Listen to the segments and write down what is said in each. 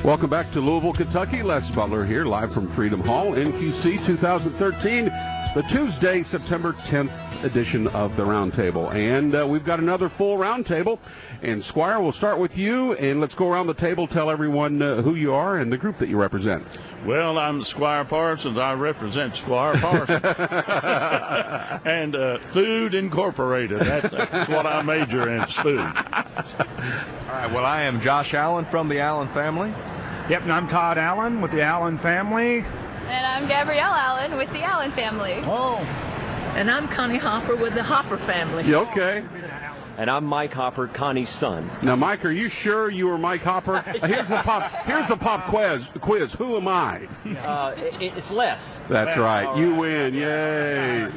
Welcome back to Louisville, Kentucky. Les Butler here, live from Freedom Hall, NQC 2013, the Tuesday, September 10th edition of the Roundtable. And we've got another full Roundtable. And Squire, we'll start with you, and let's go around the table, tell everyone who you are and the group that you represent. Well, I'm Squire Parsons. I represent Squire Parsons. And Food Incorporated. That's what I major in, is food. All right, well, I am Josh Allen from the Allen family. Yep, and I'm Todd Allen with the Allen family. And I'm Gabrielle Allen with the Allen family. Oh. And I'm Connie Hopper with the Hopper family. Yeah, okay. And I'm Mike Hopper, Connie's son. Now, Mike, are you sure you were Mike Hopper? Here's the pop quiz. Who am I? It's Les. That's right. You win. Yay.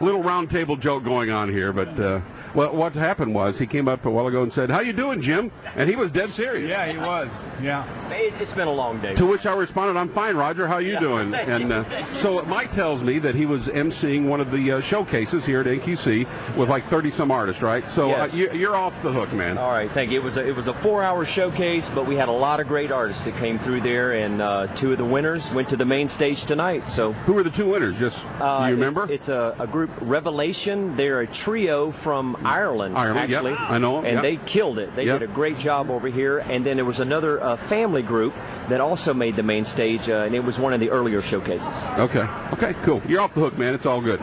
Little round table joke going on here, but what happened was he came up a while ago and said, "How you doing, Jim?" And he was dead serious. Yeah, he was. Yeah. It's been a long day. To which I responded, "I'm fine, Roger. How you doing?" And so Mike tells me that he was emceeing one of the showcases here at NQC with like 30-some artists, right? So Yes. You're off the hook, man. All right, thank you. It was a 4-hour showcase, but we had a lot of great artists that came through there, and 2 of the winners went to the main stage tonight. So who were the 2 winners? Just you remember? It's a group, Revelation. They're a trio from Ireland, actually. Yep. I know them. And yep. they killed it. They Yep. did a great job over here. And then there was another family group that also made the main stage, and it was one of the earlier showcases. Okay, cool. You're off the hook, man. It's all good.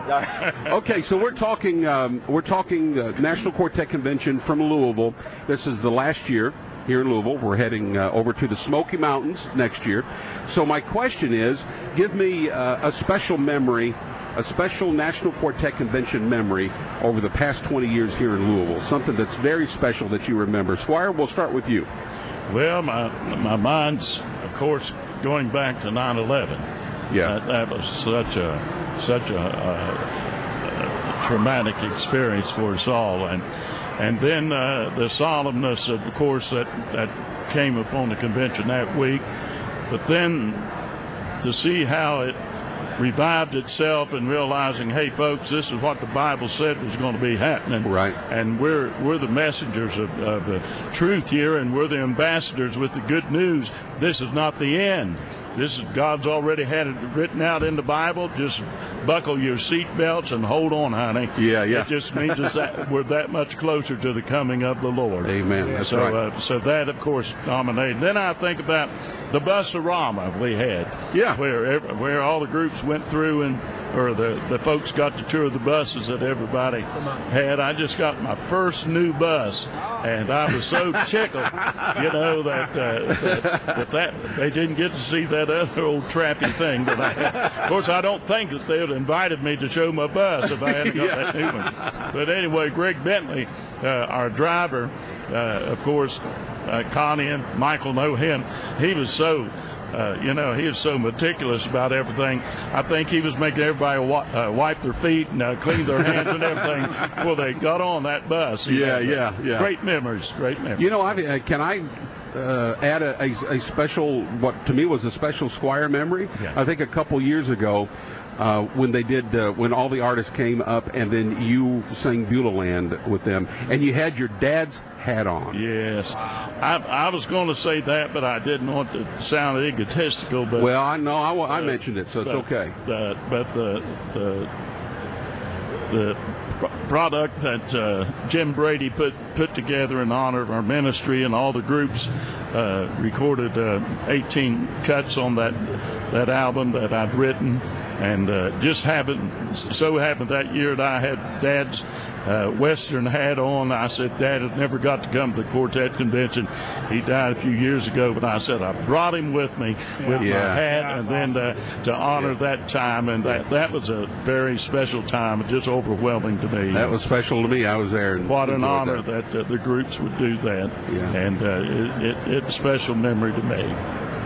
Okay, so we're talking National Quartet Convention from Louisville. This is the last year here in Louisville. We're heading over to the Smoky Mountains next year. So my question is, give me a special memory, a special National Quartet Convention memory over the past 20 years here in Louisville, something that's very special that you remember. Squire, we'll start with you. Well, my mind's, of course, going back to 9/11. Yeah. That was such a traumatic experience for us all, and then the solemnness, of course, that came upon the convention that week. But then to see how it revived itself and realizing, hey, folks, this is what the Bible said was going to be happening. Right. And we're the messengers of the truth here, and we're the ambassadors with the good news. This is not the end. God's already had it written out in the Bible. Just buckle your seatbelts and hold on, honey. Yeah. It just means that we're that much closer to the coming of the Lord. Amen. That's right. So that, of course, dominated. Then I think about the Bus-a-Rama we had. Yeah. Where all the groups went through, or the folks got to tour the buses that everybody had. I just got my first new bus, and I was so tickled, that they didn't get to see that other old trappy thing that I had. Of course, I don't think that they would have invited me to show my bus if I hadn't got that new one. But anyway, Greg Bentley, our driver, of course, Connie and Michael know him. He was so he is so meticulous about everything. I think he was making everybody wipe their feet and clean their hands and everything before they got on that bus. Yeah. Great memories. Can I add a special, what to me was a special Squire memory? Yeah. I think a couple years ago, when they did, when all the artists came up, and then you sang Beulah Land with them, and you had your dad's hat on. Yes, I was going to say that, but I didn't want to sound egotistical. But well, I know I mentioned it, so it's okay. But the product that Jim Brady put together in honor of our ministry, and all the groups recorded 18 cuts on that album that I'd written, and just so happened that year that I had Dad's Western hat on. I said, Dad had never got to come to the Quartet Convention. He died a few years ago, but I said I brought him with me with my hat, and then to honor that time, and that was a very special time, just overwhelming to me. That was special to me. I was there. And what an honor that the groups would do that, and it's a special memory to me.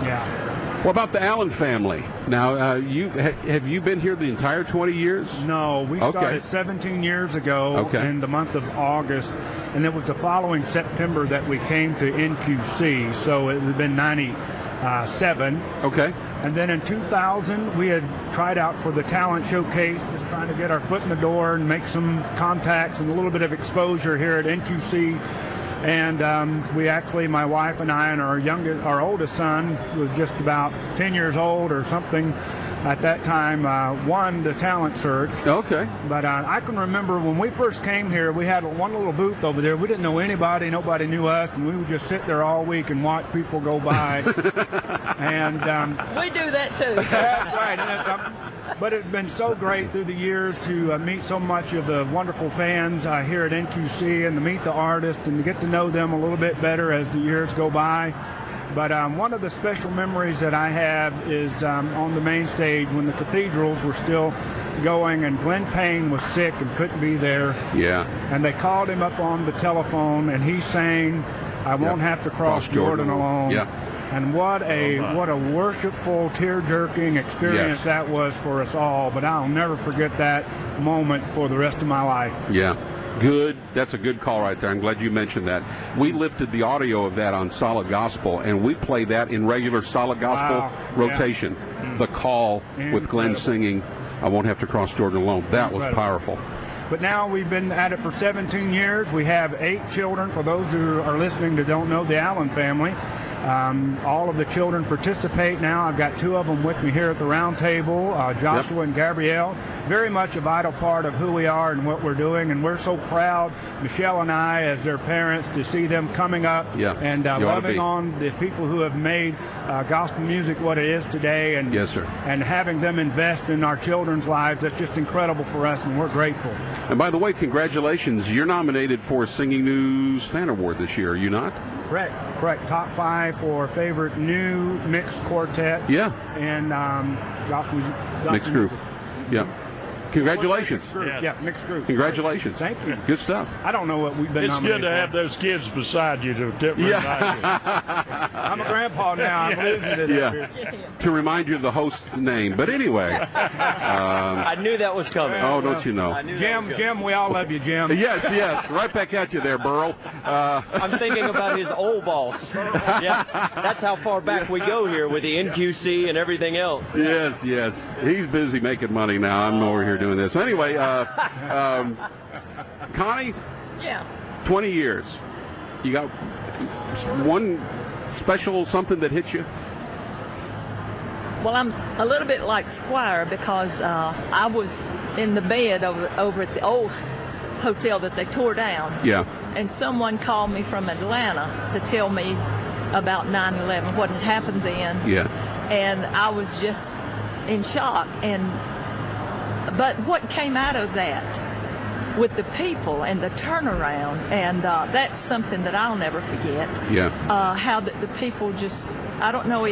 Yeah. What about the Allen family? Now, have you been here the entire 20 years? No, we started 17 years ago in the month of August, and it was the following September that we came to NQC, so it had been 97. Okay. And then in 2000, we had tried out for the talent showcase, just trying to get our foot in the door and make some contacts and a little bit of exposure here at NQC. And we actually, my wife and I and our oldest son was just about 10 years old or something at that time, won the talent search. Okay. But I can remember when we first came here, we had one little booth over there. We didn't know anybody, nobody knew us, and we would just sit there all week and watch people go by. And we do that too. That's right. But it's been so great through the years to meet so much of the wonderful fans here at NQC and to meet the artists and to get to know them a little bit better as the years go by. But one of the special memories that I have is on the main stage when the cathedrals were still going and Glenn Payne was sick and couldn't be there. Yeah. And they called him up on the telephone and he sang, "I Won't Have to Cross Jordan Alone." Yeah. And what a worshipful, tear-jerking experience that was for us all. But I'll never forget that moment for the rest of my life. Yeah. Good. That's a good call right there. I'm glad you mentioned that. We lifted the audio of that on Solid Gospel, and we play that in regular Solid Gospel rotation. Yeah. The call with Glenn singing, "I Won't Have to Cross Jordan Alone." That was powerful. But now we've been at it for 17 years. We have 8 children. For those who are listening that don't know the Allen family, all of the children participate now. I've got 2 of them with me here at the Roundtable, Joshua and Gabrielle. Very much a vital part of who we are and what we're doing, and we're so proud, Michelle and I, as their parents, to see them coming up and loving on the people who have made gospel music what it is today, and and having them invest in our children's lives. That's just incredible for us, and we're grateful. And by the way, congratulations. You're nominated for a Singing News Fan Award this year, are you not? Correct. Top 5 for favorite new mixed quartet. Yeah. And gospel mixed group. Yeah. Congratulations. Mixed group. Congratulations. Thank you. Good stuff. I don't know what we've been It's good to have those kids beside you to remind you. I'm a grandpa now. I'm losing it. To remind you of the host's name. But anyway. I knew that was coming. Oh, don't you know. Jim, we all love you, Jim. Yes. Right back at you there, Burl. I'm thinking about his old boss. Yeah, that's how far back we go here with the NQC and everything else. Yes. He's busy making money now. I'm over here doing this. Anyway, Connie? Yeah. 20 years. You got one special something that hit you? Well, I'm a little bit like Squire because I was in the bed over at the old hotel that they tore down. Yeah. And someone called me from Atlanta to tell me about 9/11, what had happened then. Yeah. And I was just in shock. But what came out of that with the people and the turnaround, and that's something that I'll never forget. Yeah. How the people just, I don't know,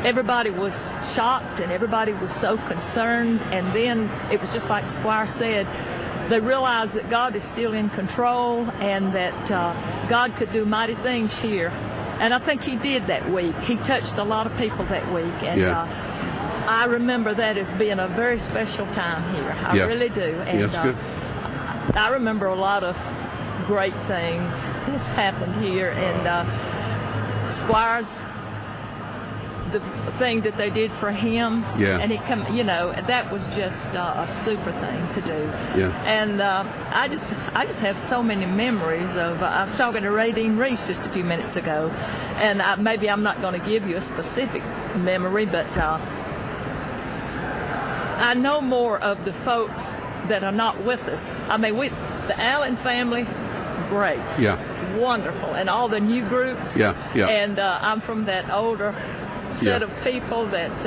everybody was shocked and everybody was so concerned, and then it was just like Squire said, they realized that God is still in control and that God could do mighty things here. And I think he did that week. He touched a lot of people that week. And I remember that as being a very special time here. I really do. And good. I remember a lot of great things that's happened here. And Squire's, the thing that they did for him, and he that was just a super thing to do. And I just have so many memories of. I was talking to Ray Dean Reese just a few minutes ago, and maybe I'm not going to give you a specific memory, but I know more of the folks that are not with us. I mean, the Allen family, great, wonderful, and all the new groups, and I'm from that older set of people that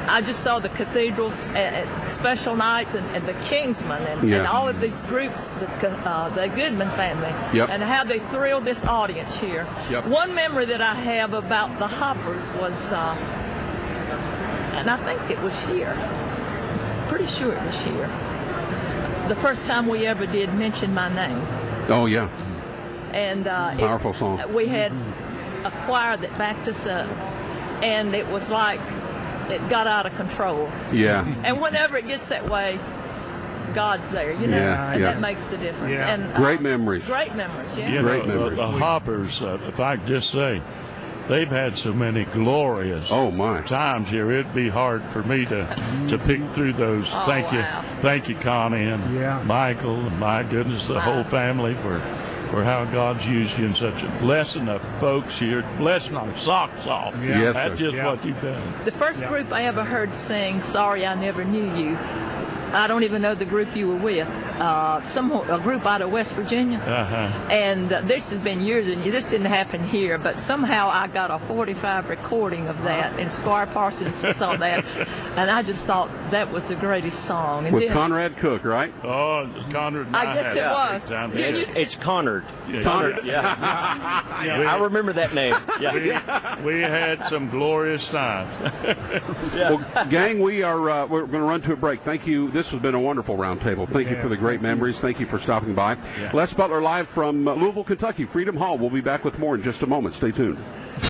I just saw the cathedrals at special nights and the Kingsmen and all of these groups, the Goodman family, and how they thrilled this audience here. One memory that I have about the Hoppers was, and I think it was here, pretty sure it was here, the first time we ever did mention my name. Oh, yeah. And powerful song. We had a choir that backed us up, and it was like it got out of control. Yeah. And whenever it gets that way, God's there, and that makes the difference. And great memories. Great memories, Great memories. The Hoppers, if I could just say, they've had so many glorious times here. It'd be hard for me to pick through those. Thank you, Connie and Michael, and my goodness, the whole family for how God's used you in such a blessing of folks here, blessing our socks off. Yes, that's just what you've done. The first group I ever heard sing "Sorry I Never Knew You," I don't even know the group you were with. A group out of West Virginia. And this has been years, and this didn't happen here, but somehow I got a 45 recording of that, and Squire Parsons was on that, and I just thought that was the greatest song. And with Conrad Cook, right? Oh, Conrad. I guess it was. It's Conrad. Conrad. I remember that name. We had some glorious times. Well, gang, we're going to run to a break. Thank you. This has been a wonderful roundtable. Thank you for the great memories. Thank you for stopping by. Les Butler live from Louisville, Kentucky, Freedom Hall. We'll be back with more in just a moment. Stay tuned.